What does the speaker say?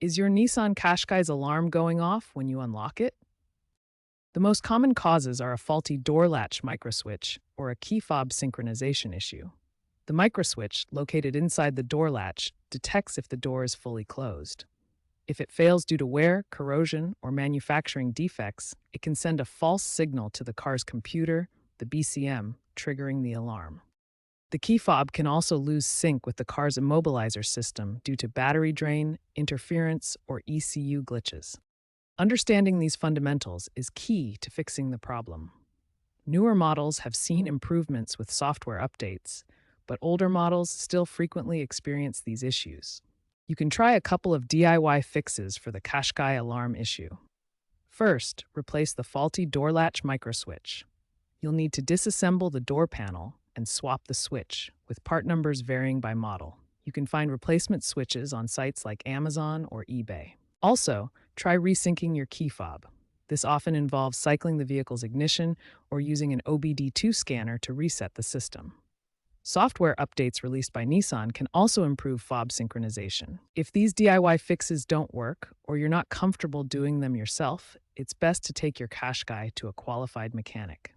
Is your Nissan Qashqai's alarm going off when you unlock it? The most common causes are a faulty door latch microswitch or a key fob synchronization issue. The microswitch, located inside the door latch, detects if the door is fully closed. If it fails due to wear, corrosion, or manufacturing defects, it can send a false signal to the car's computer, the BCM, triggering the alarm. The key fob can also lose sync with the car's immobilizer system due to battery drain, interference, or ECU glitches. Understanding these fundamentals is key to fixing the problem. Newer models have seen improvements with software updates, but older models still frequently experience these issues. You can try a couple of DIY fixes for the Qashqai alarm issue. First, replace the faulty door latch microswitch. You'll need to disassemble the door panel and swap the switch, with part numbers varying by model. You can find replacement switches on sites like Amazon or eBay. Also, try resyncing your key fob. This often involves cycling the vehicle's ignition or using an OBD2 scanner to reset the system. Software updates released by Nissan can also improve fob synchronization. If these DIY fixes don't work, or you're not comfortable doing them yourself, it's best to take your Qashqai to a qualified mechanic.